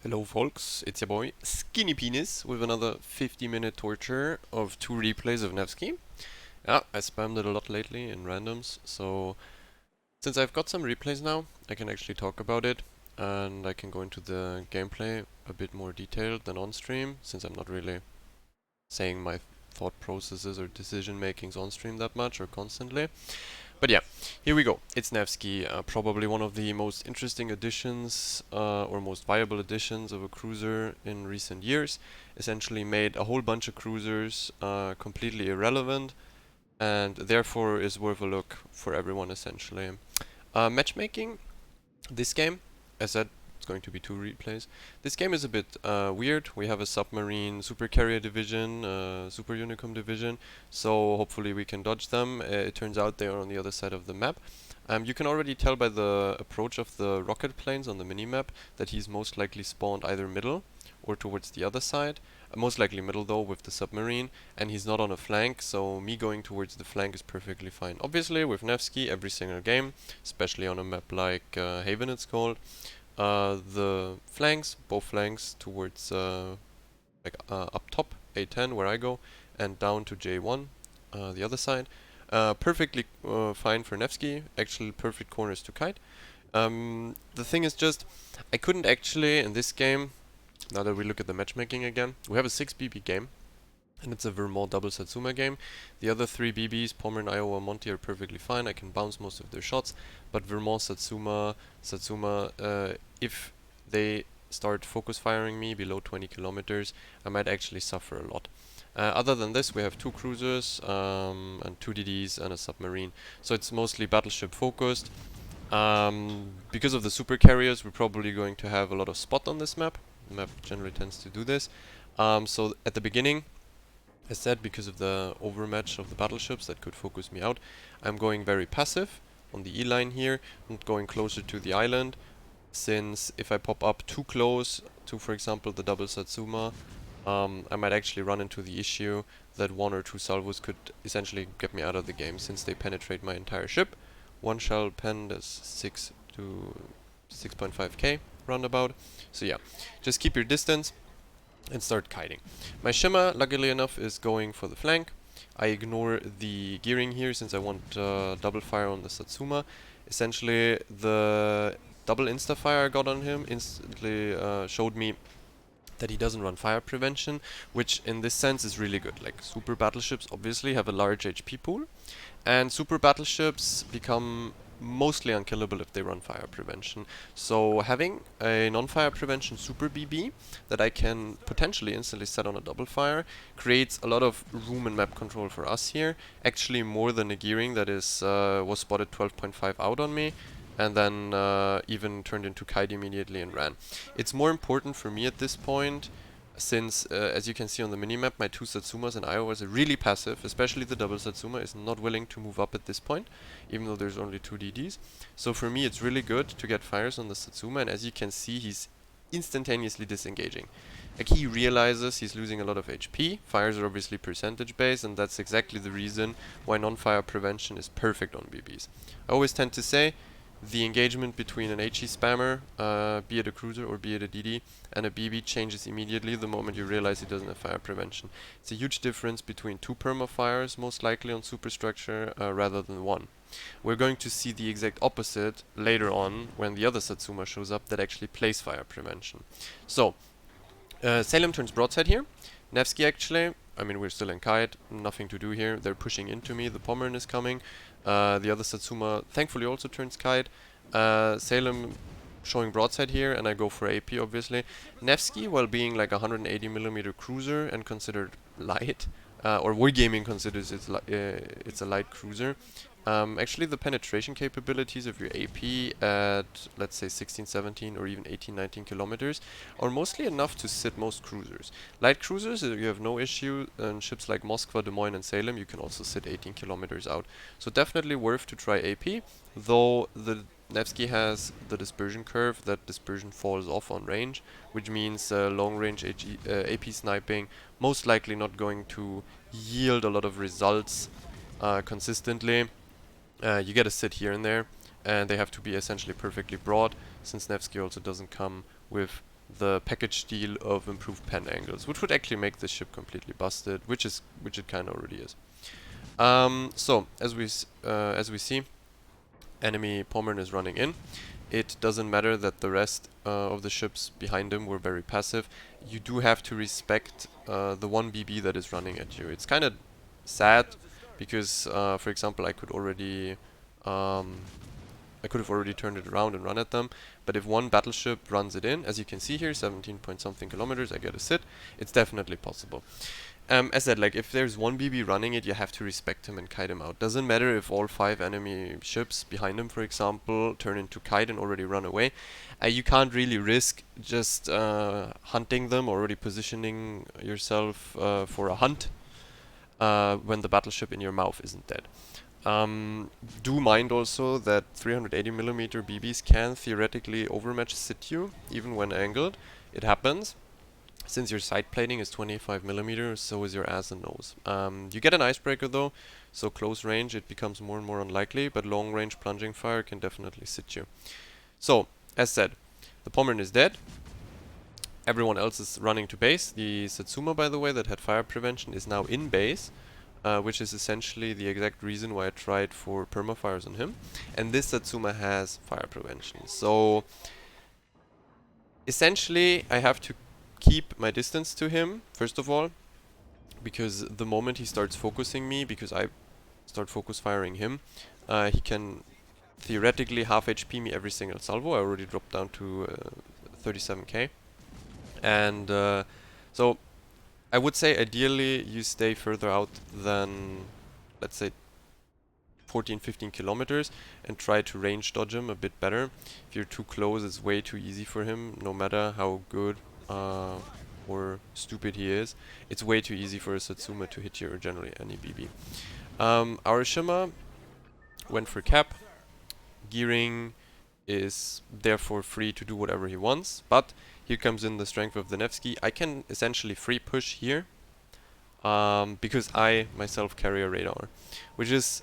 Hello folks, it's your boy Skinny Penis with another 50-minute torture of 2 replays of Nevsky. Yeah, I spammed it a lot lately in randoms, so since I've got some replays now, I can actually talk about it and I can go into the gameplay a bit more detailed than on stream, since I'm not really saying my thought processes or decision makings on stream that much or constantly. But yeah, here we go. It's Nevsky, probably one of the most interesting additions or most viable additions of a cruiser in recent years. Essentially made a whole bunch of cruisers completely irrelevant and therefore is worth a look for everyone essentially. Matchmaking, this game, as said, it's going to be 2 replays. This game is a bit weird. We have a submarine super carrier division, super unicum division, so hopefully we can dodge them. It turns out they are on the other side of the map. You can already tell by the approach of the rocket planes on the minimap that he's most likely spawned either middle or towards the other side. Most likely middle though with the submarine, and he's not on a flank, so me going towards the flank is perfectly fine. Obviously with Nevsky every single game, especially on a map like Haven it's called, the flanks, both flanks towards up top, A10 where I go, and down to J1, the other side. Perfectly fine for Nevsky, actually perfect corners to kite. The thing is just, I couldn't actually, in this game, now that we look at the matchmaking again, we have a 6 BB game, and it's a Vermont double Satsuma game. The other 3 BBs, Pommern, Iowa, Monty, are perfectly fine. I can bounce most of their shots, but Vermont, Satsuma, if they start focus firing me below 20 kilometers, I might actually suffer a lot. Other than this, we have 2 cruisers and 2 DDs and a submarine, so it's mostly battleship focused. Because of the super carriers, we're probably going to have a lot of spot on this map. The map generally tends to do this. So at the beginning, as said, because of the overmatch of the battleships that could focus me out, I'm going very passive on the E line here, not going closer to the island, since if I pop up too close to, for example, the double Satsuma, I might actually run into the issue that 1 or 2 salvos could essentially get me out of the game, since they penetrate my entire ship. One shell pen is 6 to 6.5k roundabout. So yeah, just keep your distance and start kiting. My Shimmer, luckily enough, is going for the flank. I ignore the gearing here since I want double fire on the Satsuma. Essentially, the double insta fire I got on him instantly showed me that he doesn't run fire prevention, which in this sense is really good. Like, super battleships obviously have a large HP pool, and super battleships become mostly unkillable if they run fire prevention. So having a non-fire prevention super BB that I can potentially instantly set on a double fire creates a lot of room and map control for us here. Actually more than a gearing that is was spotted 12.5 out on me, and then even turned into kite immediately and ran. It's more important for me at this point, since as you can see on the minimap, my 2 Satsumas and Iowas are really passive, especially the double Satsuma is not willing to move up at this point, even though there's only 2 DDs. So for me it's really good to get fires on the Satsuma, and as you can see, he's instantaneously disengaging. Like, he realizes he's losing a lot of HP. Fires are obviously percentage based, and that's exactly the reason why non-fire prevention is perfect on BBs. I always tend to say the engagement between an HE spammer, be it a cruiser or be it a DD, and a BB changes immediately the moment you realize he doesn't have fire prevention. It's a huge difference between 2 perma fires, most likely on superstructure, rather than 1. We're going to see the exact opposite later on when the other Satsuma shows up that actually plays fire prevention. So, Salem turns broadside here. Nevsky actually, I mean, we're still in kite, nothing to do here. They're pushing into me, the Pommern is coming. The other Satsuma thankfully also turns kite. Salem showing broadside here, and I go for AP obviously. Nevsky, while being like a 180mm cruiser and considered light, or Wargaming considers it's a light cruiser. Actually, the penetration capabilities of your AP at, let's say, 16, 17, or even 18, 19 kilometers are mostly enough to sit most cruisers. Light cruisers, you have no issue, and ships like Moskva, Des Moines, and Salem, you can also sit 18 kilometers out. So definitely worth to try AP, though the Nevsky has the dispersion curve, that dispersion falls off on range, which means long range AP sniping most likely not going to yield a lot of results consistently. You get a sit here and there, and they have to be essentially perfectly broad, since Nevsky also doesn't come with the package deal of improved pen angles, which would actually make this ship completely busted, which it kind of already is. So as we see, enemy Pommern is running in. It doesn't matter that the rest of the ships behind him were very passive. You do have to respect the one BB that is running at you. It's kind of sad because, for example, I could have already turned it around and run at them, but if one battleship runs it in, as you can see here, 17 point something kilometers, I get a sit, it's definitely possible. As said, like, if there's one BB running it, you have to respect him and kite him out. Doesn't matter if all 5 enemy ships behind him, for example, turn into kite and already run away. You can't really risk just hunting them, already positioning yourself for a hunt when the battleship in your mouth isn't dead. Do mind also that 380mm BBs can theoretically overmatch Situ, even when angled. It happens. Since your side plating is 25mm, so is your ass and nose. You get an icebreaker though, so close range it becomes more and more unlikely, but long range plunging fire can definitely sit you. So, as said, the Pommern is dead. Everyone else is running to base. The Satsuma, by the way, that had fire prevention is now in base, which is essentially the exact reason why I tried for permafires on him. And this Satsuma has fire prevention. So, essentially, I have to keep my distance to him, first of all, because the moment he starts focusing me, because I start focus firing him, he can theoretically half HP me every single salvo. I already dropped down to 37k. And so I would say ideally you stay further out than, let's say, 14-15 kilometers and try to range dodge him a bit better. If you're too close, it's way too easy for him, no matter how good or stupid he is. It's way too easy for a Satsuma to hit you, or generally any BB. Our Shima went for cap. Gearing is therefore free to do whatever he wants, but here comes in the strength of the Nevsky. I can essentially free push here because I myself carry a radar, which is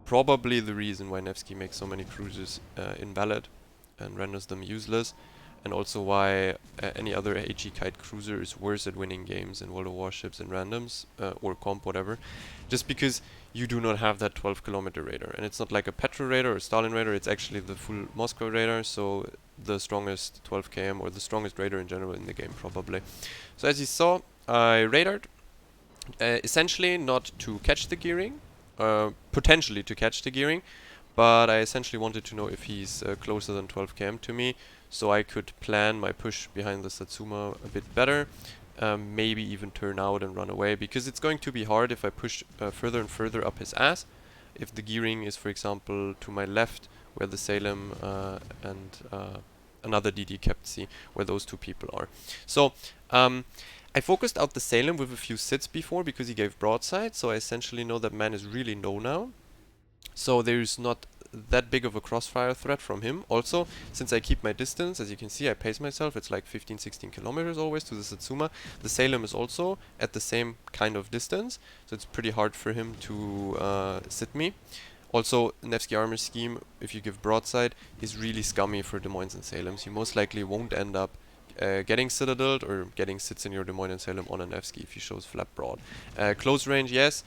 probably the reason why Nevsky makes so many cruisers invalid and renders them useless, and also why any other HE kite cruiser is worse at winning games in World of Warships and randoms or comp, whatever, just because you do not have that 12-kilometer radar. And it's not like a Petro radar or Stalin radar, it's actually the full Moscow radar, so the strongest 12 km or the strongest radar in general in the game probably. So as you saw, I radared, essentially not to catch the gearing, potentially to catch the gearing, but I essentially wanted to know if he's closer than 12 km to me, so I could plan my push behind the Satsuma a bit better, maybe even turn out and run away, because it's going to be hard if I push further and further up his ass. If the gearing is, for example, to my left, where the Salem and another DD kept C, where those two people are. So I focused out the Salem with a few sits before because he gave broadside, so I essentially know that man is really low now. So there's not that big of a crossfire threat from him. Also, since I keep my distance, as you can see, I pace myself, it's like 15-16 kilometers always to the Satsuma. The Salem is also at the same kind of distance, so it's pretty hard for him to sit me. Also, Nevsky armor scheme, if you give broadside, is really scummy for Des Moines and Salems. You most likely won't end up getting citadeled or getting sits in your Des Moines and Salem on a Nevsky if he shows flat broad. Close range, yes.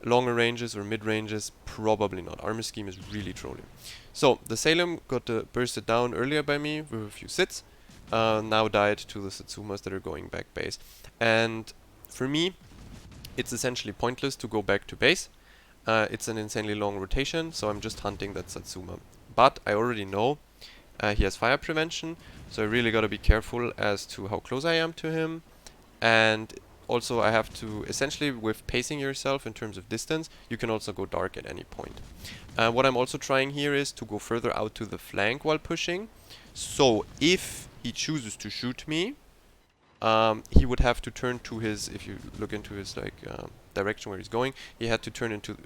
Longer ranges or mid ranges, probably not. Armor scheme is really trolling. So the Salem got bursted down earlier by me with a few sits, now died to the Satsumas that are going back base. And for me, it's essentially pointless to go back to base. It's an insanely long rotation, so I'm just hunting that Satsuma. But I already know he has fire prevention, so I really gotta be careful as to how close I am to him. And also I have to, essentially with pacing yourself in terms of distance, you can also go dark at any point. What I'm also trying here is to go further out to the flank while pushing. So if he chooses to shoot me, he would have to turn to his, if you look into his direction where he's going, he had to turn into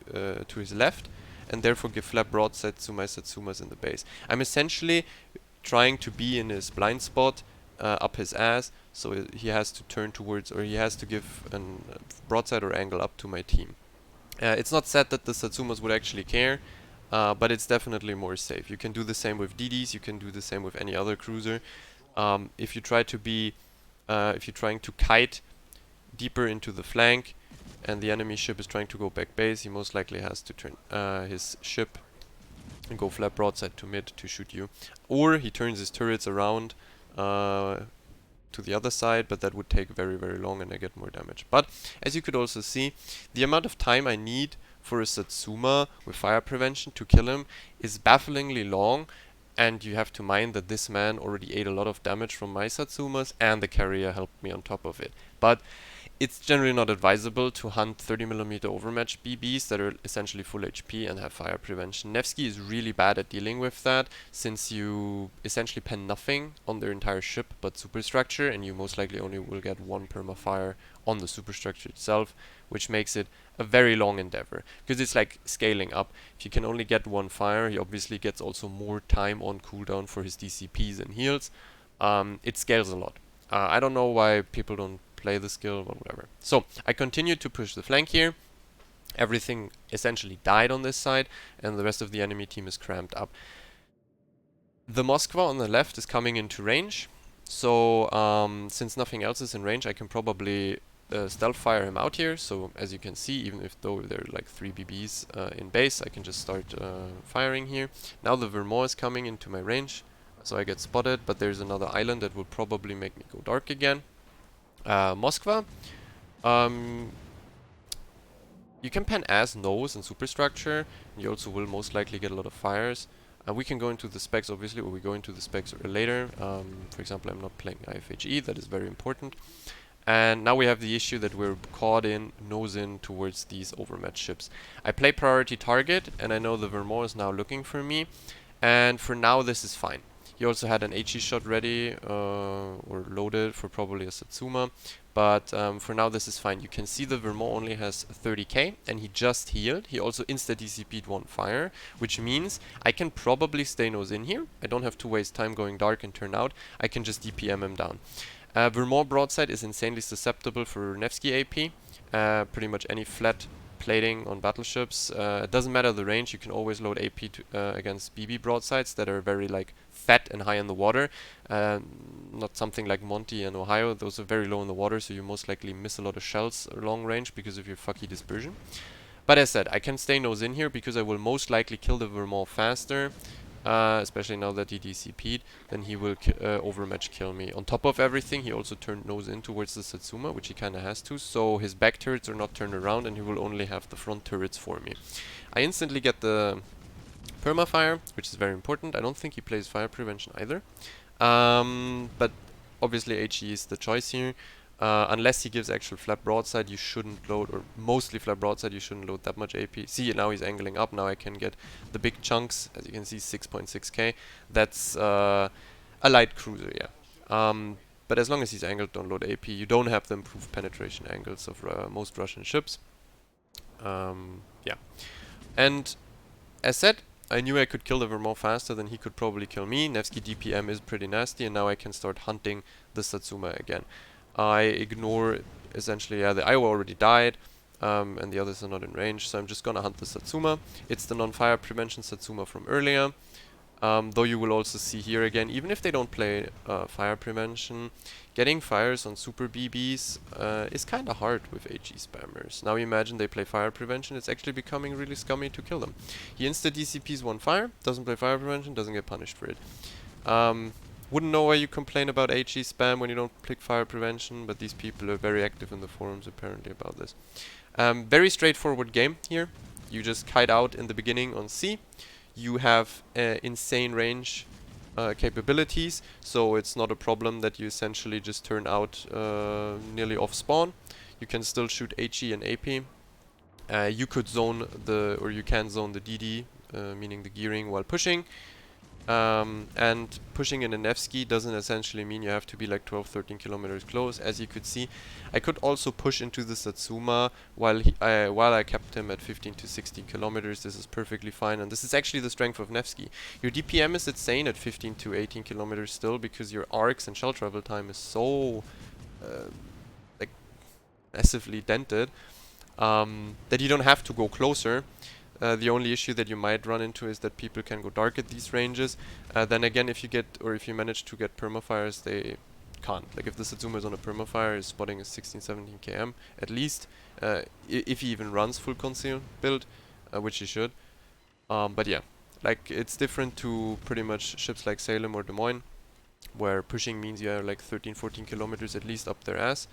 to his left and therefore give flat broadside to my Satsumas in the base. I'm essentially trying to be in his blind spot up his ass, so he has to turn towards, or he has to give a broadside or angle up to my team. It's not said that the Satsumas would actually care, but it's definitely more safe. You can do the same with DDs, you can do the same with any other cruiser. If you try to be, if you're trying to kite deeper into the flank, and the enemy ship is trying to go back base, he most likely has to turn his ship and go flat broadside to mid to shoot you. Or he turns his turrets around to the other side, but that would take very, very long and I get more damage. But as you could also see, the amount of time I need for a Satsuma with fire prevention to kill him is bafflingly long, and you have to mind that this man already ate a lot of damage from my Satsumas and the carrier helped me on top of it. But it's generally not advisable to hunt 30mm overmatch BBs that are essentially full HP and have fire prevention. Nevsky is really bad at dealing with that, since you essentially pen nothing on their entire ship but superstructure, and you most likely only will get one permafire on the superstructure itself, which makes it a very long endeavor, because it's like scaling up. If you can only get one fire, he obviously gets also more time on cooldown for his DCPs and heals. It scales a lot. I don't know why people don't play the skill, but whatever. So I continued to push the flank here. Everything essentially died on this side, and the rest of the enemy team is cramped up. The Moskva on the left is coming into range, so since nothing else is in range, I can probably stealth fire him out here. So as you can see, even if though there are like 3 BBs in base, I can just start firing here. Now the Vermont is coming into my range, so I get spotted, but there's another island that will probably make me go dark again. Moskva, you can pen as nose and superstructure. You also will most likely get a lot of fires. We can go into the specs, obviously, or we go into the specs later. For example, I'm not playing IFHE, that is very important. And now we have the issue that we're caught in, nose in towards these overmatched ships. I play priority target, and I know the Vermont is now looking for me. And for now, this is fine. He also had an HE shot ready or loaded for probably a Satsuma, but for now this is fine. You can see the Vermont only has 30k and he just healed. He also insta-DCP'd one fire, which means I can probably stay nose in here. I don't have to waste time going dark and turn out. I can just DPM him down. Vermont broadside is insanely susceptible for Nevsky AP. Pretty much any flat plating on battleships. It doesn't matter the range, you can always load AP against BB broadsides that are very like fat and high in the water. Not something like Monty and Ohio, those are very low in the water, so you most likely miss a lot of shells long range because of your fucky dispersion. But as said, I can stay nose in here because I will most likely kill the Vermont faster. Especially now that he DCP'd, then he will overmatch kill me. On top of everything, he also turned nose in towards the Satsuma, which he kinda has to, so his back turrets are not turned around and he will only have the front turrets for me. I instantly get the permafire, which is very important. I don't think he plays fire prevention either. But obviously HE is the choice here. Unless he gives actual flat broadside, you shouldn't load, or mostly flat broadside, you shouldn't load that much AP. See, now he's angling up, now I can get the big chunks, as you can see, 6.6k. That's a light cruiser, yeah. But as long as he's angled, don't load AP. You don't have the improved penetration angles of most Russian ships. Yeah. And as said, I knew I could kill the Vermont faster than he could probably kill me. Nevsky DPM is pretty nasty, and now I can start hunting the Satsuma again. I ignore, essentially, yeah, the Iowa already died, and the others are not in range, so I'm just gonna hunt the Satsuma. It's the non-fire prevention Satsuma from earlier. Though you will also see here again, even if they don't play fire prevention, getting fires on super BBs is kinda hard with HE spammers. Now imagine they play fire prevention, it's actually becoming really scummy to kill them. He insta-DCPs one fire, doesn't play fire prevention, doesn't get punished for it. Wouldn't know why you complain about HE spam when you don't click fire prevention, but these people are very active in the forums apparently about this. Very straightforward game here. You just kite out in the beginning on C. You have insane range capabilities, so it's not a problem that you essentially just turn out nearly off spawn. You can still shoot HE and AP. You could zone the, or you can zone the DD, meaning the gearing while pushing. And pushing in a Nevsky doesn't essentially mean you have to be like 12-13 kilometers close. As you could see, I could also push into the Satsuma while I kept him at 15 to 16 kilometers. This is perfectly fine, and this is actually the strength of Nevsky. Your DPM is insane at 15 to 18 kilometers still, because your arcs and shell travel time is so like massively dented that you don't have to go closer. The only issue that you might run into is that people can go dark at these ranges. Then again, if you get, or if you manage to get permafires, they can't. Like if the Satsuma is on a permafire, his spotting is 16, 17 km at least, if he even runs full conceal build, which he should. But yeah, like it's different to pretty much ships like Salem or Des Moines, where pushing means you are like 13, 14 kilometers at least up their ass.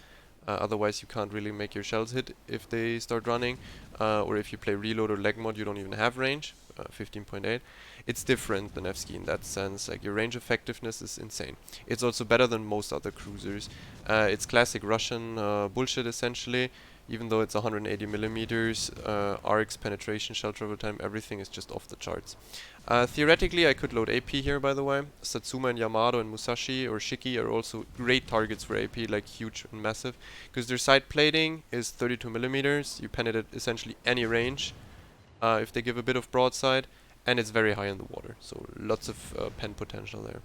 Otherwise you can't really make your shells hit if they start running, or if you play reload or leg mod you don't even have range, 15.8. It's different than Nevsky in that sense, like your range effectiveness is insane. It's also better than most other cruisers. It's classic Russian bullshit essentially, even though it's 180 millimeters, arcs, penetration, shell travel time, everything is just off the charts. Theoretically, I could load AP here, by the way. Satsuma and Yamato and Musashi or Shiki are also great targets for AP, like huge and massive, because their side plating is 32 millimeters. You penetrate essentially any range if they give a bit of broadside, and it's very high in the water, so lots of pen potential there.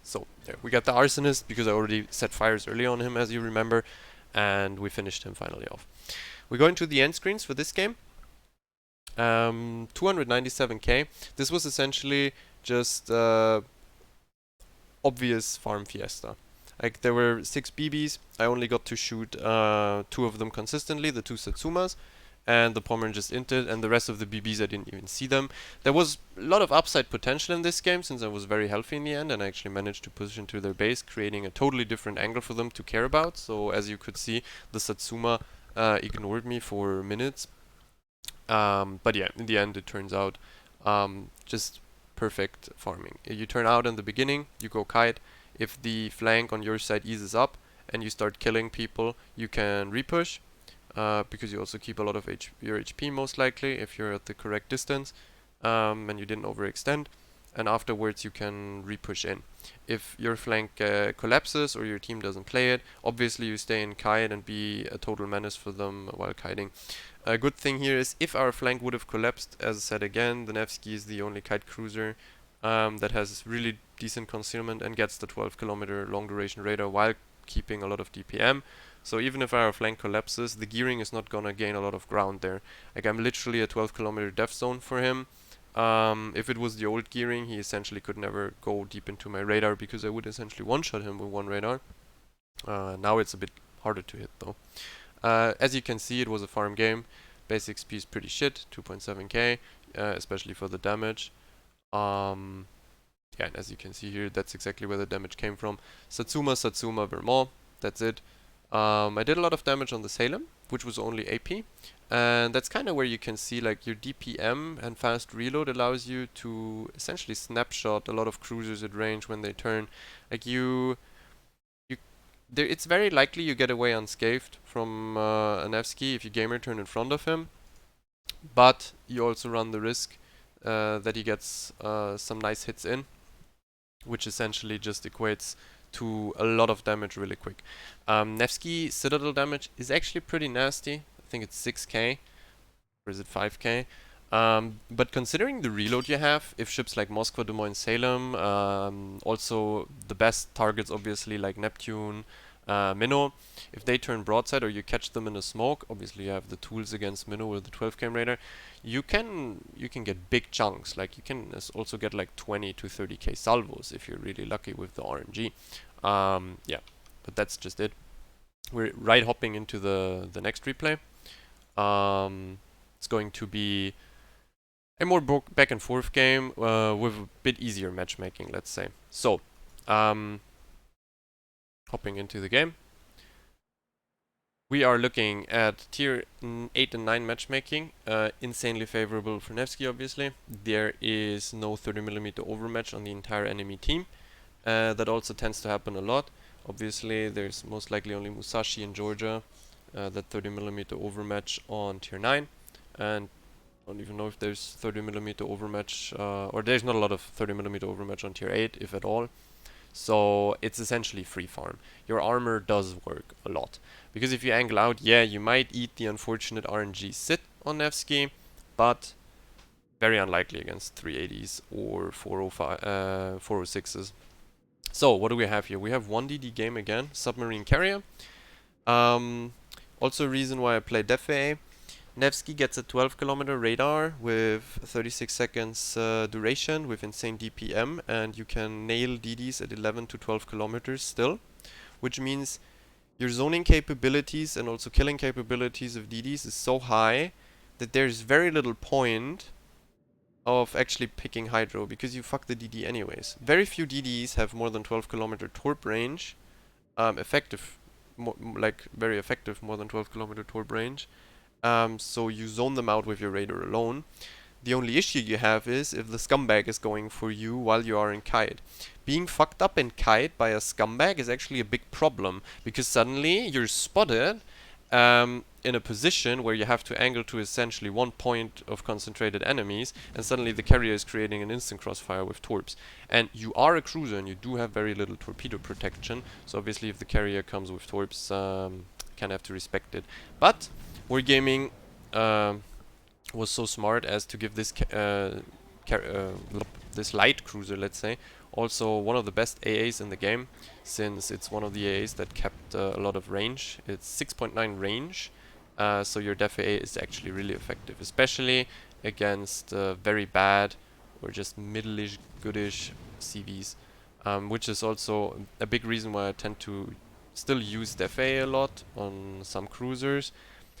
So there, we got the Arsonist, because I already set fires early on him, as you remember, and we finished him finally off. We go into the end screens for this game. 297k. This was essentially just obvious farm fiesta. Like there were 6 BBs. I only got to shoot 2 of them consistently, the 2 Satsumas, and the Pommern just inted, and the rest of the BBs I didn't even see them. There was a lot of upside potential in this game since I was very healthy in the end, and I actually managed to push into their base, creating a totally different angle for them to care about. So as you could see, the Satsuma ignored me for minutes. But yeah, in the end it turns out just perfect farming. You turn out in the beginning, you go kite. If the flank on your side eases up and you start killing people, you can repush, because you also keep a lot of your HP most likely if you're at the correct distance, and you didn't overextend. And afterwards you can repush in. If your flank collapses or your team doesn't play it, obviously you stay in kite and be a total menace for them while kiting. A good thing here is if our flank would have collapsed, as I said again, the Nevsky is the only kite cruiser that has really decent concealment and gets the 12 kilometer long duration radar while keeping a lot of DPM. So even if our flank collapses, the gearing is not gonna gain a lot of ground there. Like I'm literally a 12 kilometer death zone for him. If it was the old gearing, he essentially could never go deep into my radar because I would essentially one-shot him with one radar. Now it's a bit harder to hit though. As you can see, it was a farm game. Base XP is pretty shit, 2.7k, especially for the damage. Yeah, and as you can see here, that's exactly where the damage came from. Satsuma, Vermont, that's it. I did a lot of damage on the Salem, which was only AP. And that's kind of where you can see like your DPM and fast reload allows you to essentially snapshot a lot of cruisers at range when they turn. Like it's very likely you get away unscathed from a Nevsky if you gamer turn in front of him, but you also run the risk that he gets some nice hits in, which essentially just equates to a lot of damage really quick. Nevsky Citadel damage is actually pretty nasty. I think it's 6k, or is it 5k? But considering the reload you have, if ships like Moskva, Des Moines, Salem, also the best targets obviously like Neptune, Minnow, if they turn broadside or you catch them in a smoke, obviously you have the tools against Minnow with the 12 km radar, you can get big chunks. Like you can also get like 20 to 30k salvos if you're really lucky with the RNG. Yeah, but that's just it. We're right hopping into the next replay. It's going to be a more back and forth game with a bit easier matchmaking, let's say. So, hopping into the game. We are looking at tier 8 and 9 matchmaking, insanely favorable for Nevsky obviously. There is no 30mm overmatch on the entire enemy team. That also tends to happen a lot. Obviously there's most likely only Musashi in Georgia that 30mm overmatch on tier 9, and I don't even know if there's 30mm overmatch, or there's not a lot of 30mm overmatch on tier 8, if at all. So it's essentially free farm. Your armor does work a lot, because if you angle out, yeah, you might eat the unfortunate RNG sit on Nevsky, but very unlikely against 380s or 405, 406s. So what do we have here? We have 1DD game again, submarine carrier. Also a reason why I play DefA. Nevsky gets a 12-kilometer radar with 36 seconds duration with insane DPM, and you can nail DDs at 11 to 12 kilometers still, which means your zoning capabilities and also killing capabilities of DDs is so high that there's very little point of actually picking Hydro because you fuck the DD anyways. Very few DDs have more than 12-kilometer torp range, effective, like very effective more than 12-kilometer torp range. So you zone them out with your radar alone. The only issue you have is if the scumbag is going for you while you are in kite. Being fucked up in kite by a scumbag is actually a big problem because suddenly you're spotted in a position where you have to angle to essentially one point of concentrated enemies, and suddenly the carrier is creating an instant crossfire with torps. And you are a cruiser and you do have very little torpedo protection, so obviously if the carrier comes with torps, kind of have to respect it. But Wargaming was so smart as to give this this light cruiser, let's say, also one of the best AAs in the game, since it's one of the AAs that kept a lot of range. It's 6.9 range, so your def AA is actually really effective, especially against very bad or just middle-ish, goodish CVs, which is also a big reason why I tend to still use def AA a lot on some cruisers,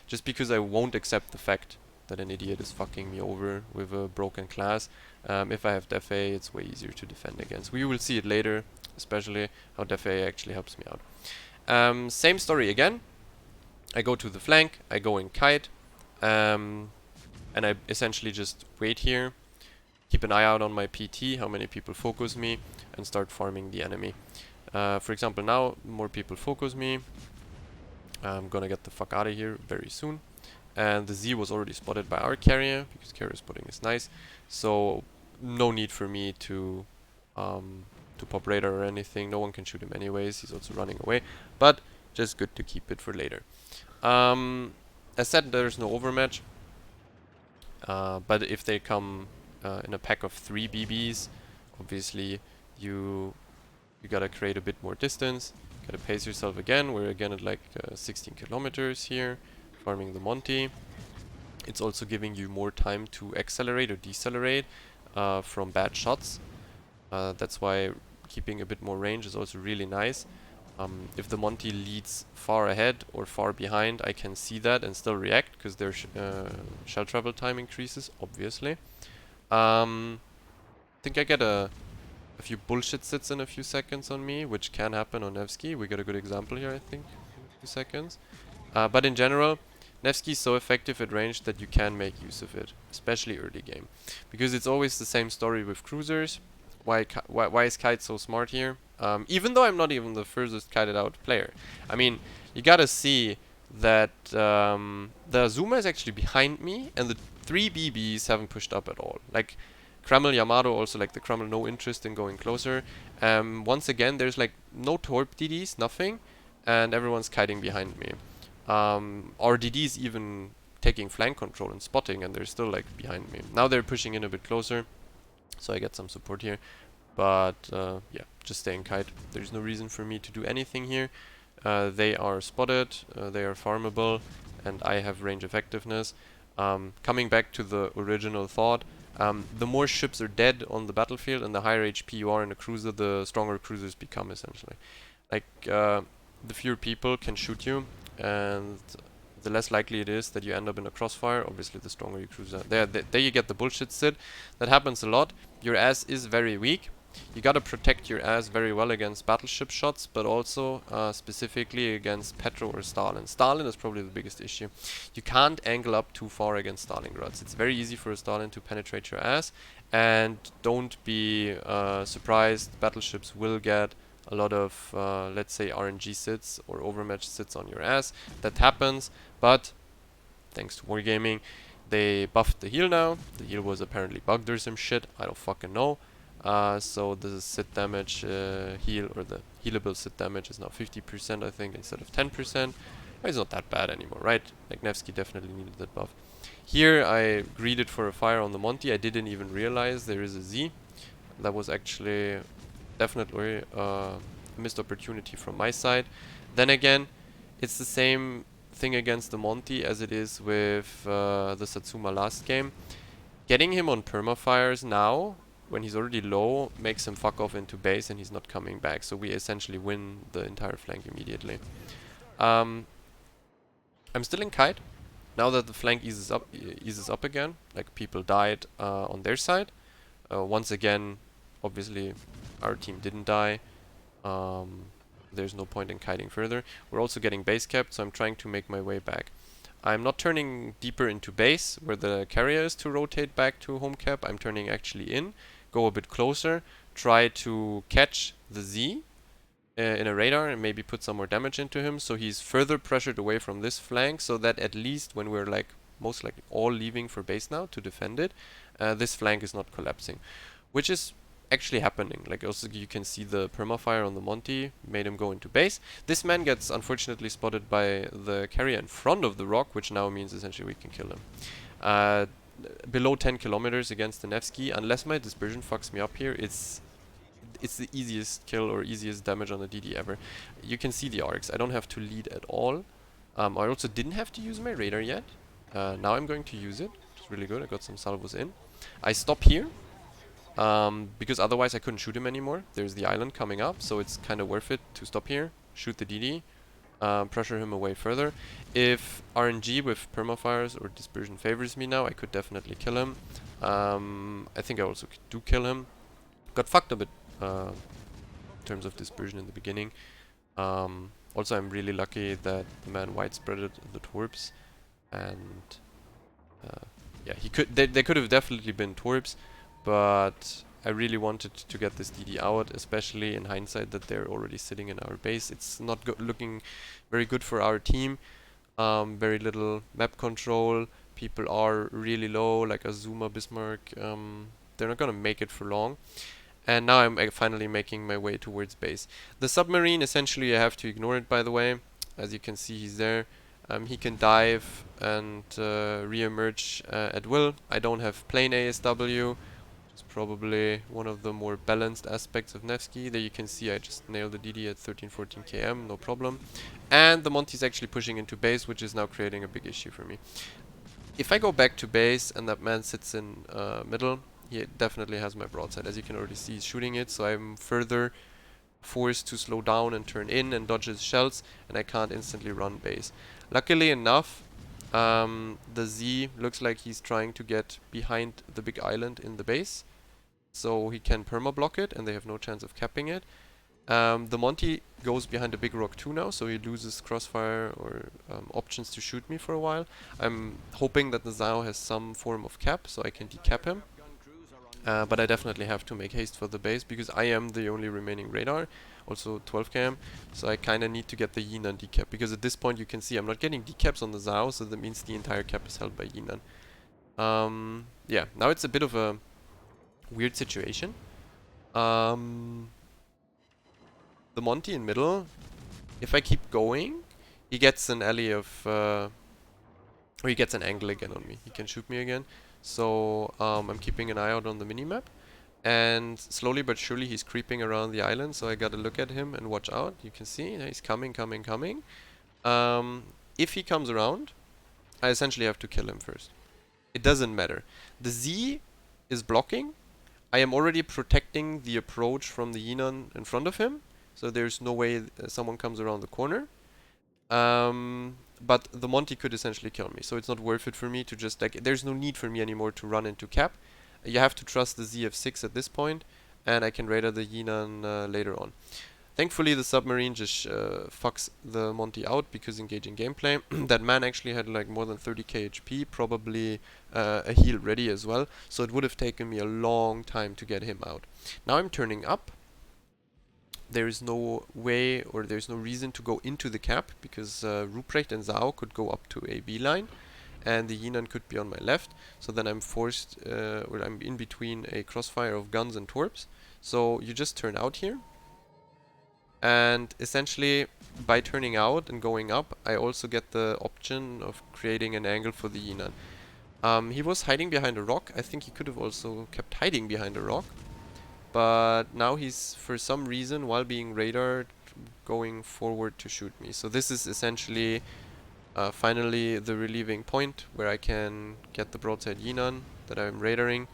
just because I won't accept the fact that an idiot is fucking me over with a broken class. If I have def AA, it's way easier to defend against. We will see it later, especially how def AA actually helps me out. Same story again. I go to the flank, I go in kite, and I essentially just wait here, keep an eye out on my PT, how many people focus me, and start farming the enemy. For example, now more people focus me. I'm gonna get the fuck out of here very soon. And the Z was already spotted by our carrier, because carrier spotting is nice. So no need for me to pop radar or anything. No one can shoot him anyways. He's also running away. But just good to keep it for later. As said, there's no overmatch. But if they come in a pack of 3 BBs, obviously you gotta create a bit more distance. Gotta pace yourself again. We're again at like 16 kilometers here, farming the Monty. It's also giving you more time to accelerate or decelerate from bad shots. That's why keeping a bit more range is also really nice. If the Monty leads far ahead or far behind, I can see that and still react because their shell travel time increases, obviously. I think I get a few bullshit sits in a few seconds on me, which can happen on Nevsky. We got a good example here, I think, in a few seconds. But in general, Nevsky is so effective at range that you can make use of it, especially early game. Because it's always the same story with cruisers. Why is Kite so smart here? Even though I'm not even the furthest kited out player. I mean, you gotta see that the Zuma is actually behind me, and the 3 BBs haven't pushed up at all. Like, Kreml Yamato also, like the Kreml, no interest in going closer. Once again, there's like no torp DDs, nothing, and everyone's kiting behind me. Our DDs even taking flank control and spotting, and they're still like behind me. Now they're pushing in a bit closer, so I get some support here. But yeah, just staying kite. There's no reason for me to do anything here. They are spotted, they are farmable, and I have range effectiveness. Coming back to the original thought, the more ships are dead on the battlefield and the higher HP you are in a cruiser, the stronger cruisers become, essentially. Like, the fewer people can shoot you, and the less likely it is that you end up in a crossfire. Obviously, the stronger your cruiser. There you get the bullshit sit. That happens a lot. Your ass is very weak. You gotta protect your ass very well against battleship shots, but also specifically against Petro or Stalin. Stalin is probably the biggest issue. You can't angle up too far against Stalingrads. It's very easy for a Stalin to penetrate your ass, and don't be surprised. Battleships will get a lot of, let's say, RNG sits or overmatch sits on your ass. That happens, but thanks to Wargaming, they buffed the heal now. The heal was apparently bugged or some shit. I don't fucking know. So the sit damage heal, or the healable sit damage, is now 50%, I think, instead of 10%. It's not that bad anymore, right? Like, Nevsky definitely needed that buff. Here I greeted for a fire on the Monty. I didn't even realize there is a Z. That was actually definitely a missed opportunity from my side. Then again, it's the same thing against the Monty as it is with the Satsuma last game. Getting him on permafires now, when he's already low, makes him fuck off into base and he's not coming back. So we essentially win the entire flank immediately. I'm still in kite. Now that the flank eases up again, like people died on their side. Once again, obviously, our team didn't die. There's no point in kiting further. We're also getting base capped, so I'm trying to make my way back. I'm not turning deeper into base, where the carrier is to rotate back to home cap. I'm turning actually in, go a bit closer, try to catch the Z in a radar and maybe put some more damage into him, so he's further pressured away from this flank, so that at least when we're like most likely all leaving for base now to defend it, this flank is not collapsing, which is actually happening. Like also you can see the permafire on the Monty made him go into base. This man gets unfortunately spotted by the carrier in front of the rock, which now means essentially we can kill him. Below 10 kilometers against the Nevsky, unless my dispersion fucks me up here, it's the easiest kill or easiest damage on the DD ever. You can see the arcs. I don't have to lead at all. I also didn't have to use my radar yet. Now I'm going to use it. It's really good. I got some salvos in. I stop here. Because otherwise I couldn't shoot him anymore. There's the island coming up, so it's kind of worth it to stop here, shoot the DD, pressure him away further. If RNG with permafires or dispersion favors me now, I could definitely kill him. I think I also do kill him. Got fucked a bit in terms of dispersion in the beginning. Also, I'm really lucky that the man widespreaded the torps, and yeah, he could. They could have definitely been torps, but I really wanted to get this DD out, especially in hindsight that they're already sitting in our base. It's not looking very good for our team. Very little map control. People are really low, like Azuma, Bismarck. They're not gonna make it for long. And now I'm finally making my way towards base. The submarine, essentially I have to ignore it, by the way. As you can see, he's there. He can dive and re-emerge at will. I don't have plain ASW, which is probably one of the more balanced aspects of Nevsky. There you can see I just nailed the DD at 13-14 km, no problem. And the Monty's actually pushing into base, which is now creating a big issue for me. If I go back to base and that man sits in middle, he definitely has my broadside. As you can already see, he's shooting it, so I'm further forced to slow down and turn in and dodge his shells, and I can't instantly run base. Luckily enough, the Z looks like he's trying to get behind the big island in the base, so he can perma-block it, and they have no chance of capping it. The Monty goes behind a big rock too now, so he loses crossfire or options to shoot me for a while. I'm hoping that the Zao has some form of cap, so I can decap him. But I definitely have to make haste for the base, because I am the only remaining radar, also 12 km, so I kinda need to get the Yinan decap, because at this point you can see I'm not getting decaps on the Zao, so that means the entire cap is held by Yinan. Yeah, now it's a bit of a weird situation. The Monty in middle, if I keep going, he gets an alley of, or he gets an angle again on me, he can shoot me again. So I'm keeping an eye out on the minimap, and slowly but surely he's creeping around the island, so I gotta look at him and watch out. You can see he's coming. If he comes around, I essentially have to kill him first. It doesn't matter. The Z is blocking. I am already protecting the approach from the Yinan in front of him, so there's no way someone comes around the corner. But the Monty could essentially kill me, so it's not worth it for me to just, like, there's no need for me anymore to run into cap. You have to trust the ZF6 at this point, and I can radar the Yinan later on. Thankfully the submarine just fucks the Monty out, because engaging gameplay. That man actually had like more than 30k HP, probably a heal ready as well, so it would have taken me a long time to get him out. Now I'm turning up. There is no way, or there's no reason to go into the cap, because Ruprecht and Zhao could go up to a B line, and the Yinan could be on my left. So then I'm forced, or I'm in between a crossfire of guns and torps. So you just turn out here, and essentially by turning out and going up, I also get the option of creating an angle for the Yinan. He was hiding behind a rock. I think he could have also kept hiding behind a rock. But now he's, for some reason, while being radared, going forward to shoot me. So this is essentially Finally, the relieving point where I can get the broadside Yinan that I'm radaring,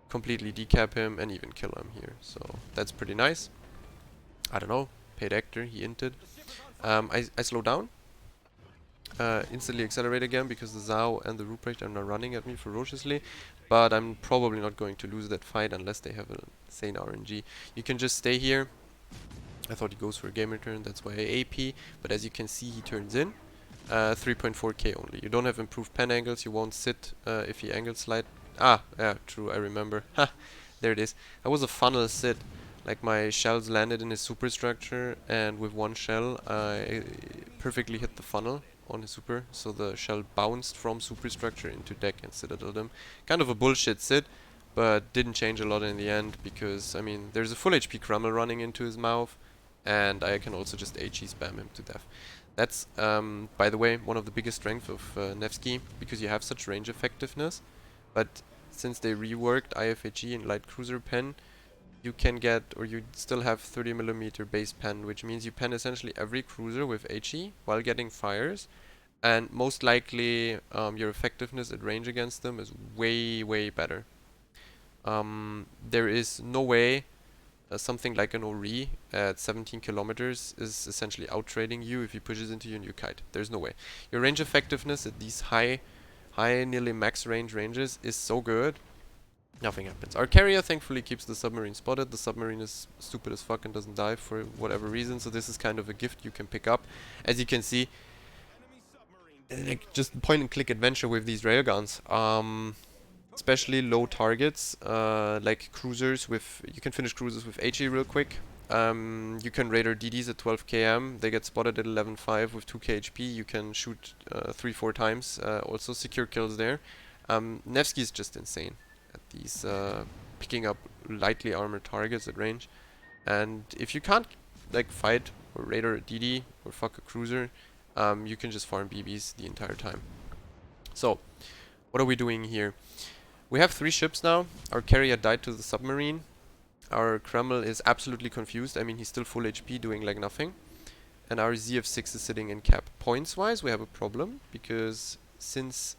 completely decap him and even kill him here. So that's pretty nice. I don't know, paid actor, he inted. I slow down, instantly accelerate again because the Zhao and the Ruprecht are now running at me ferociously. But I'm probably not going to lose that fight unless they have an insane RNG. You can just stay here. I thought he goes for a game return, that's why I AP. But as you can see, he turns in. 3.4k only. You don't have improved pen angles, you won't sit if he angle slide. Ah, yeah, true, I remember. Ha, there it is. That was a funnel sit. Like my shells landed in his superstructure, and with one shell, I perfectly hit the funnel on his super, so the shell bounced from superstructure into deck and citadel them. Kind of a bullshit sit, but didn't change a lot in the end because, I mean, there's a full HP Crumble running into his mouth, and I can also just HE spam him to death. That's, by the way, one of the biggest strengths of Nevsky, because you have such range effectiveness, but since they reworked IFHE and Light Cruiser Pen, you can get, or you still have 30mm base pen, which means you pen essentially every cruiser with HE while getting fires, and most likely your effectiveness at range against them is way, way better. There is no way something like an Ori at 17 kilometers is essentially outtrading you if he pushes into you and you kite. There's no way. Your range effectiveness at these high, nearly max ranges is so good. Nothing happens. Our carrier thankfully keeps the submarine spotted. The submarine is stupid as fuck and doesn't die for whatever reason, so this is kind of a gift you can pick up. As you can see, like just point and click adventure with these railguns. Especially low targets, like cruisers with, you can finish cruisers with HE real quick. You can radar DDs at 12 km, they get spotted at 11.5 with 2k HP, you can shoot 3-4 times, also secure kills there. Nevsky is just insane at these picking up lightly armored targets at range. And if you can't like fight or radar a DD or fuck a cruiser, you can just farm BBs the entire time. So, what are we doing here? We have 3 ships now. Our carrier died to the submarine. Our Kreml is absolutely confused. I mean, he's still full HP doing like nothing. And our ZF6 is sitting in cap. Points wise, we have a problem because since...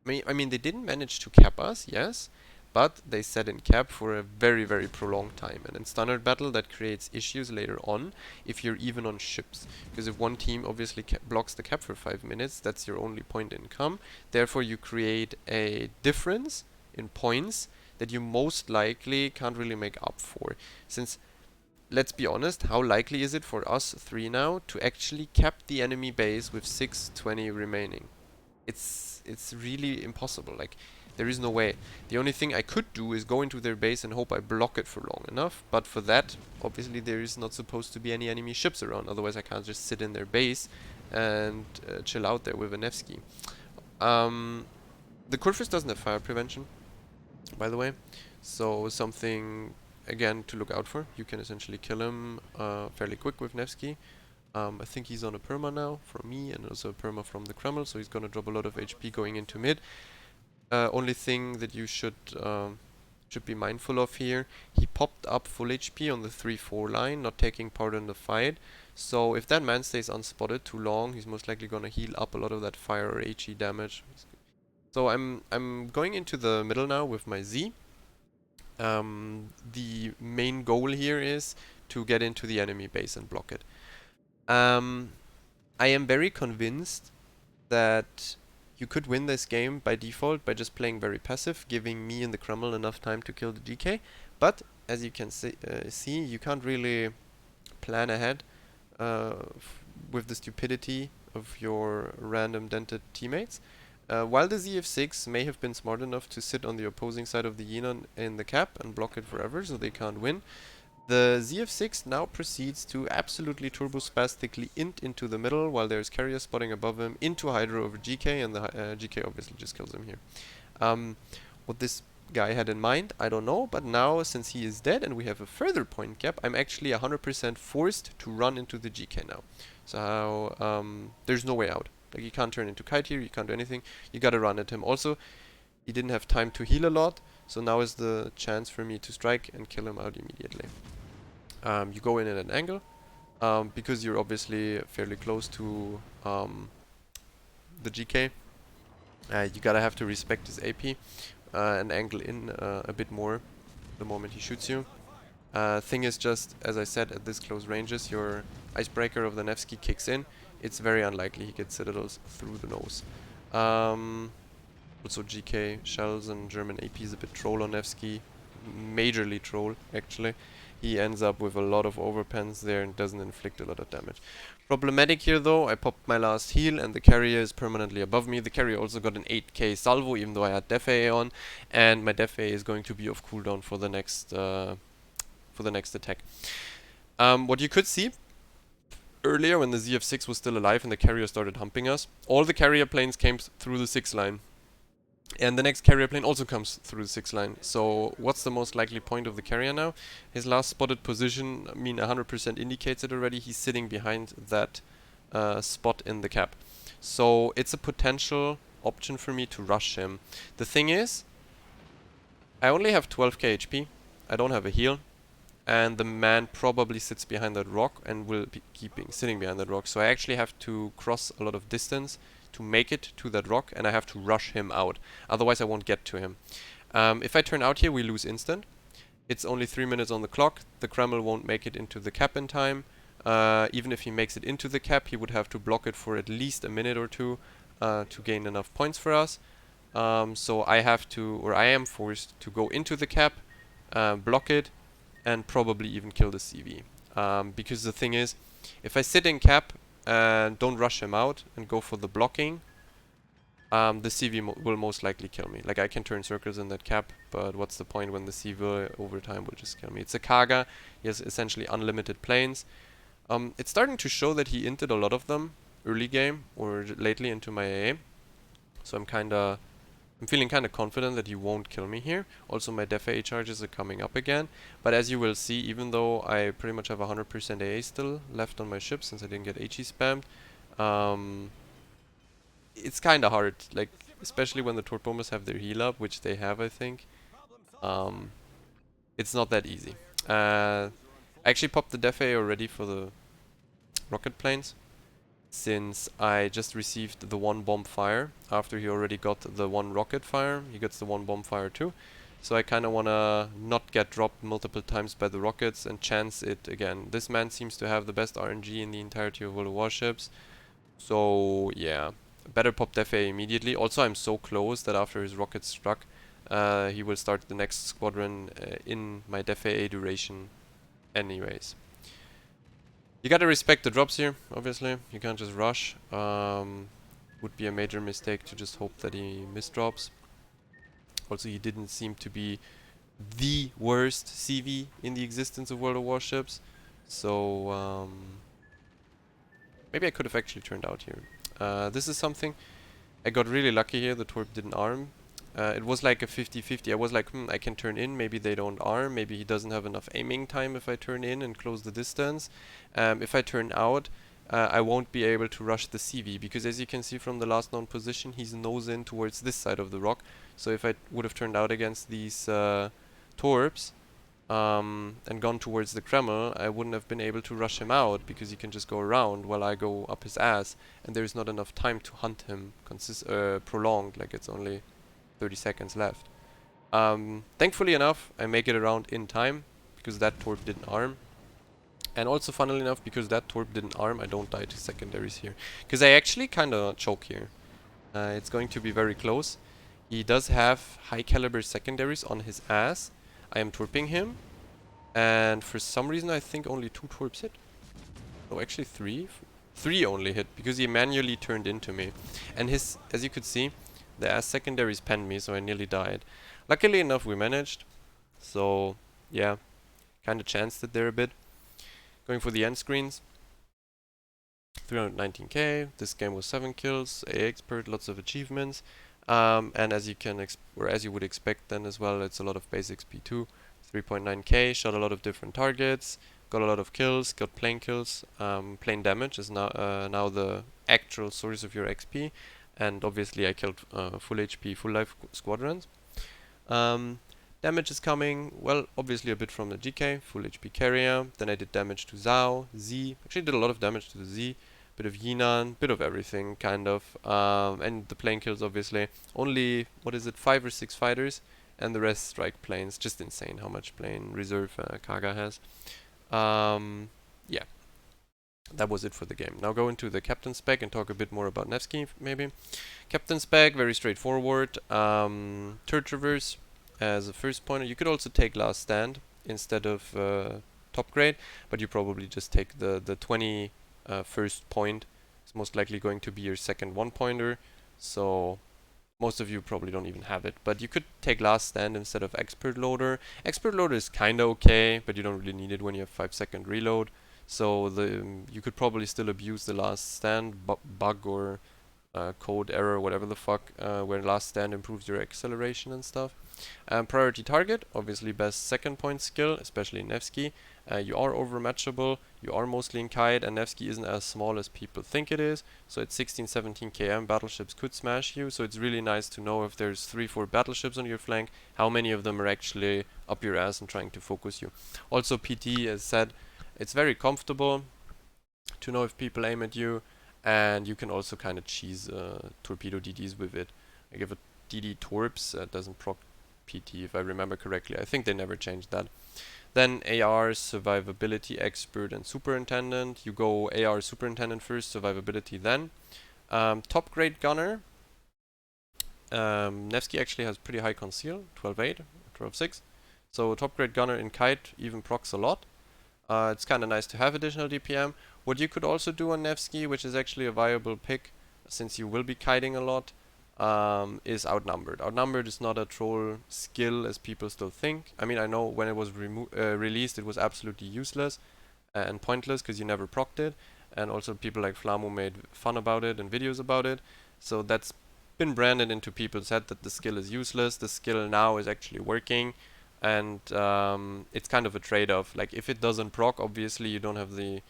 I mean, they didn't manage to cap us, yes, but they sat in cap for a very, very prolonged time. And in standard battle, that creates issues later on if you're even on ships. Because if one team obviously blocks the cap for 5 minutes, that's your only point income. Therefore, you create a difference in points that you most likely can't really make up for. Since, let's be honest, how likely is it for us 3 now to actually cap the enemy base with 6:20 remaining? It's really impossible. Like, there is no way. The only thing I could do is go into their base and hope I block it for long enough. But for that, obviously there is not supposed to be any enemy ships around. Otherwise I can't just sit in their base and chill out there with a Nevsky. The Kurfürst doesn't have fire prevention, by the way. So something, again, to look out for. You can essentially kill him fairly quick with Nevsky. I think he's on a perma now from me and also a perma from the Kreml, so he's gonna drop a lot of HP going into mid. Only thing that you should be mindful of here, he popped up full HP on the 3-4 line, not taking part in the fight. So if that man stays unspotted too long, he's most likely gonna heal up a lot of that fire or HE damage. So I'm going into the middle now with my Z. The main goal here is to get into the enemy base and block it. I am very convinced that you could win this game by default by just playing very passive, giving me and the Kreml enough time to kill the DK. But as you can see, you can't really plan ahead with the stupidity of your random dented teammates. While the ZF6 may have been smart enough to sit on the opposing side of the Yinon in the cap and block it forever so they can't win, the ZF6 now proceeds to absolutely turbospastically int into the middle while there's carrier spotting above him into Hydro over GK, and the GK obviously just kills him here. What this guy had in mind, I don't know, but now since he is dead and we have a further point gap, I'm actually 100% forced to run into the GK now. So there's no way out. Like, you can't turn into Kite here, you can't do anything, you gotta run at him. Also, he didn't have time to heal a lot, so now is the chance for me to strike and kill him out immediately. You go in at an angle, because you're obviously fairly close to the GK. You gotta have to respect his AP and angle in a bit more the moment he shoots you. Thing is just, as I said, at this close ranges, your icebreaker of the Nevsky kicks in. It's very unlikely he gets citadels through the nose. Also GK shells and German AP is a bit troll on Nevsky. Majorly troll, actually. He ends up with a lot of overpens there and doesn't inflict a lot of damage. Problematic here though, I popped my last heal and the carrier is permanently above me. The carrier also got an 8k salvo even though I had Def A on, and my Def A is going to be off cooldown for the next attack. What you could see earlier when the ZF6 was still alive and the carrier started humping us, all the carrier planes came through the 6 line. And the next carrier plane also comes through the 6 line. So what's the most likely point of the carrier now? His last spotted position, 100% indicates it already. He's sitting behind that spot in the cap. So it's a potential option for me to rush him. The thing is, I only have 12k HP. I don't have a heal. And the man probably sits behind that rock and will be sitting behind that rock. So I actually have to cross a lot of distance to make it to that rock, and I have to rush him out. Otherwise I won't get to him. If I turn out here, we lose instant. It's only 3 minutes on the clock. The Kreml won't make it into the cap in time. Even if he makes it into the cap, he would have to block it for at least a minute or two to gain enough points for us. So I have to, or I am forced to go into the cap, block it, and probably even kill the CV. Because the thing is, if I sit in cap and don't rush him out and go for the blocking, the CV will most likely kill me. Like, I can turn circles in that cap, but what's the point when the CV over time will just kill me? It's a Kaga, he has essentially unlimited planes. It's starting to show that he inted a lot of them early game or lately into my AA. So I'm feeling kinda confident that he won't kill me here. Also my Def A charges are coming up again. But as you will see, even though I pretty much have 100% AA still left on my ship since I didn't get HE spammed, it's kinda hard, like, especially when the torp bombers have their heal up, which they have, I think. It's not that easy. I actually popped the Def A already for the rocket planes, since I just received the 1 bomb fire after he already got the 1 rocket fire. He gets the 1 bomb fire too. So I kind of want to not get dropped multiple times by the rockets and chance it again. This man seems to have the best RNG in the entirety of World of Warships. So yeah, better pop Def A immediately. Also, I'm so close that after his rocket struck, he will start the next squadron in my Def A duration anyways. You gotta respect the drops here, obviously. You can't just rush. Would be a major mistake to just hope that he misdrops. Also, he didn't seem to be the worst CV in the existence of World of Warships. So, maybe I could have actually turned out here. This is something. I got really lucky here, the torp didn't arm. It was like a 50-50. I was like, I can turn in, maybe they don't arm, maybe he doesn't have enough aiming time if I turn in and close the distance. If I turn out, I won't be able to rush the CV, because as you can see from the last known position, he's nose in towards this side of the rock. So if I would have turned out against these torps, and gone towards the Kreml, I wouldn't have been able to rush him out, because he can just go around while I go up his ass, and there's not enough time to hunt him prolonged, like it's only 30 seconds left. Thankfully enough, I make it around in time, because that torp didn't arm. And also, funnily enough, because that torp didn't arm, I don't die to secondaries here. Because I actually kinda choke here. It's going to be very close. He does have high caliber secondaries on his ass. I am torping him. And for some reason I think only 2 torps hit. Oh, actually 3? 3 only hit, because he manually turned into me. And his, as you could see, the ass secondaries penned me, so I nearly died. Luckily enough, we managed. So, yeah, kinda chanced it there a bit. Going for the end screens. 319k. This game was 7 kills, A expert, lots of achievements. And as you can as you would expect then as well, it's a lot of base XP too. 3.9k, shot a lot of different targets, got a lot of kills, got plane kills. Plane damage is now the actual source of your XP. And obviously I killed full HP, full life squadrons. Damage is coming, well, obviously a bit from the GK, full HP carrier. Then I did damage to Zhao, Z. Actually did a lot of damage to the Z. bit of Yinan, bit of everything, kind of. And the plane kills, obviously. Only, what is it, 5 or 6 fighters, and the rest strike planes. Just insane how much plane reserve Kaga has. Yeah, that was it for the game. Now go into the captain spec and talk a bit more about Nevsky, maybe. Captain spec, very straightforward. Turret traverse as a first pointer. You could also take last stand instead of top grade, but you probably just take the 20 first point. It's most likely going to be your second one pointer, so most of you probably don't even have it. But you could take last stand instead of expert loader. Expert loader is kinda okay, but you don't really need it when you have 5-second reload. So you could probably still abuse the last stand bug or code error, whatever the fuck, where last stand improves your acceleration and stuff. Priority target, obviously best second point skill, especially in Nevsky. You are overmatchable, you are mostly in kite, and Nevsky isn't as small as people think it is. So at 16-17 km, battleships could smash you. So it's really nice to know if there's 3-4 battleships on your flank, how many of them are actually up your ass and trying to focus you. Also PT, as said, it's very comfortable to know if people aim at you, and you can also kind of cheese torpedo DDs with it. Like if a DD torps doesn't proc PT, if I remember correctly. I think they never changed that. Then AR, survivability expert, and superintendent. You go AR superintendent first, survivability then. Top grade gunner. Nevsky actually has pretty high conceal, 12.8, 12.6. So top grade gunner in kite even procs a lot. It's kind of nice to have additional DPM. What you could also do on Nevsky, which is actually a viable pick, since you will be kiting a lot, is outnumbered. Outnumbered is not a troll skill as people still think. I mean, I know when it was released, it was absolutely useless and pointless because you never procced it, and also people like Flamu made fun about it and videos about it. So that's been branded into people's head that the skill is useless. The skill now is actually working, and it's kind of a trade-off. Like if it doesn't proc, obviously you don't have the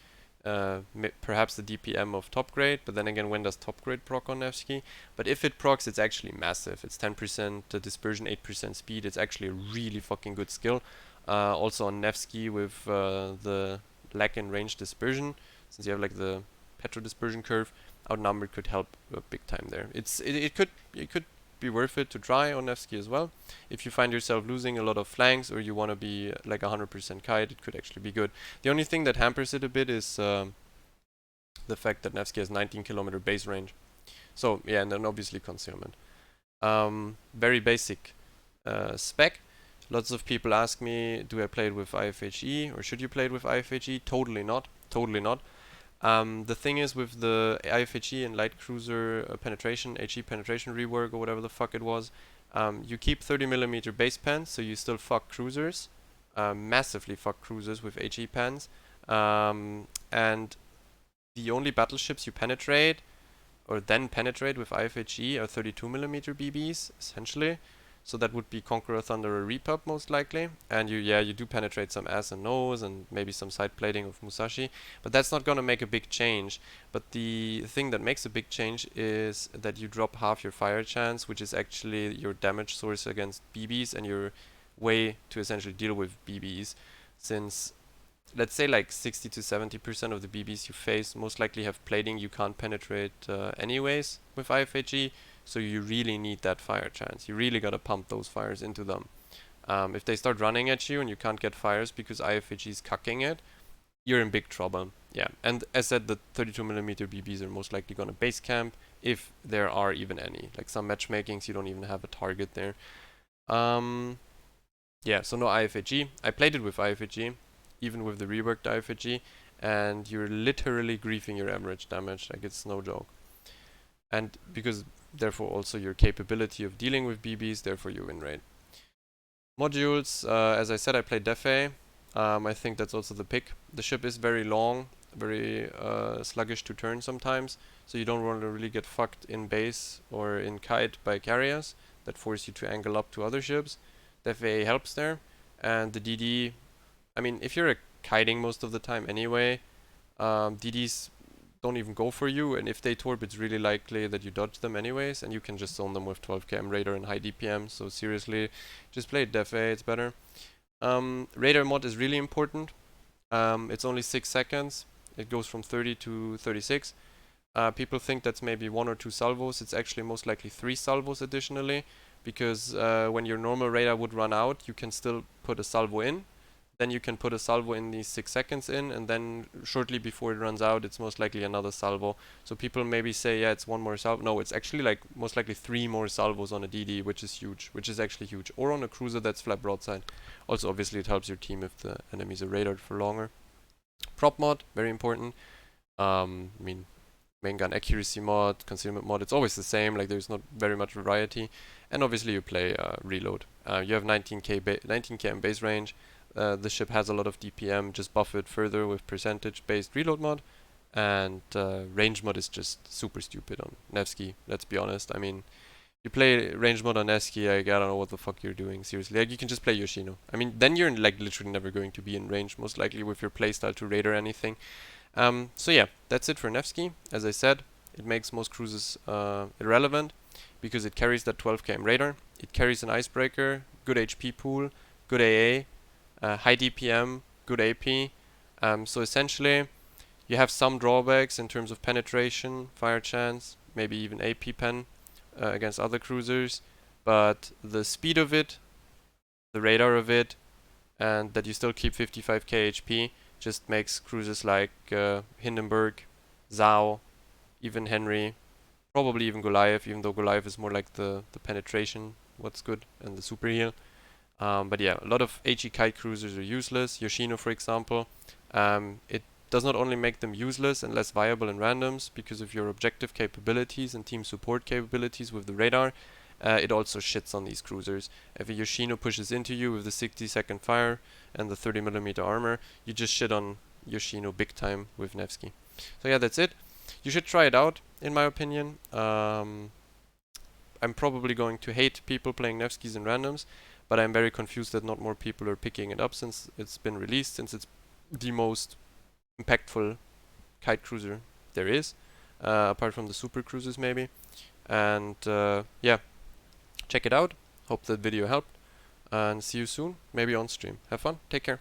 perhaps the DPM of top grade, but then again, when does top grade proc on Nevsky? But if it procs, it's actually massive. It's 10% dispersion, 8% speed. It's actually a really fucking good skill. Also on Nevsky with the lack in range dispersion, since you have like the petro dispersion curve, outnumbered could help big time there. It could be worth it to try on Nevsky as well. If you find yourself losing a lot of flanks or you want to be like 100% kite, it could actually be good. The only thing that hampers it a bit is the fact that Nevsky has 19 km base range. So yeah, and then obviously concealment. Very basic spec. Lots of people ask me, do I play it with IFHE or should you play it with IFHE? Totally not. Totally not. The thing is with the IFHE and light cruiser penetration, HE penetration rework or whatever the fuck it was, you keep 30mm base pans, so you still fuck cruisers, massively fuck cruisers with HE pans, and the only battleships you penetrate or then penetrate with IFHE are 32mm BBs, essentially. So that would be Conqueror, Thunder, or Repub most likely. And you do penetrate some ass and nose and maybe some side plating of Musashi. But that's not gonna make a big change. But the thing that makes a big change is that you drop half your fire chance, which is actually your damage source against BBs and your way to essentially deal with BBs. Since let's say like 60 to 70% of the BBs you face most likely have plating you can't penetrate anyways with IFHE. So you really need that fire chance. You really gotta pump those fires into them. If they start running at you and you can't get fires because IFHE is cucking it, you're in big trouble. Yeah, and as said, the 32mm BBs are most likely gonna base camp if there are even any. Like some matchmakings, you don't even have a target there. Yeah, so no IFHE. I played it with IFHE, even with the reworked IFHE, and you're literally griefing your average damage. Like it's no joke. And because therefore also your capability of dealing with BBs, therefore your win rate. Modules, as I said, I play Defe. I think that's also the pick. The ship is very long, very sluggish to turn sometimes, so you don't want to really get fucked in base or in kite by carriers that force you to angle up to other ships. Defe helps there, and the DD, I mean, if you're kiting most of the time anyway, DDs don't even go for you, and if they torp, it's really likely that you dodge them anyways, and you can just zone them with 12 km radar and high DPM. So seriously, just play Defe, it's better. Radar mod is really important. It's only 6 seconds. It goes from 30 to 36. People think that's maybe 1 or 2 salvos. It's actually most likely 3 salvos additionally, because when your normal radar would run out, you can still put a salvo in. Then you can put a salvo in these 6 seconds in, and then shortly before it runs out, it's most likely another salvo. So people maybe say, yeah, it's 1 more salvo. No, it's actually like most likely 3 more salvos on a DD, which is huge, which is actually huge. Or on a cruiser that's flat broadside. Also, obviously, it helps your team if the enemies are radared for longer. Prop mod, very important. I mean, main gun accuracy mod, concealment mod, it's always the same, like there's not very much variety. And obviously you play reload. You have 19 km base range. The ship has a lot of DPM, just buff it further with percentage based reload mod. And range mod is just super stupid on Nevsky, let's be honest. I mean, you play range mod on Nevsky, like, I don't know what the fuck you're doing, seriously. Like, you can just play Yoshino. I mean, then you're like literally never going to be in range, most likely with your playstyle to raid or anything. So yeah, that's it for Nevsky. As I said, it makes most cruises irrelevant because it carries that 12 km radar. It carries an icebreaker, good HP pool, good AA, high DPM, good AP. So essentially, you have some drawbacks in terms of penetration, fire chance, maybe even AP pen against other cruisers, but the speed of it, the radar of it, and that you still keep 55k HP just makes cruisers like Hindenburg, Zhao, even Henry, probably even Goliath, even though Goliath is more like the penetration, what's good, and the super heal. But yeah, a lot of HE kite cruisers are useless. Yoshino, for example, it does not only make them useless and less viable in randoms because of your objective capabilities and team support capabilities with the radar, it also shits on these cruisers. If a Yoshino pushes into you with the 60-second fire and the 30mm armor, you just shit on Yoshino big time with Nevsky. So yeah, that's it. You should try it out, in my opinion. I'm probably going to hate people playing Nevskys in randoms, but I'm very confused that not more people are picking it up since it's been released, since it's the most impactful kite cruiser there is, apart from the super cruisers maybe. And yeah, check it out. Hope that video helped, and see you soon, maybe on stream. Have fun, take care.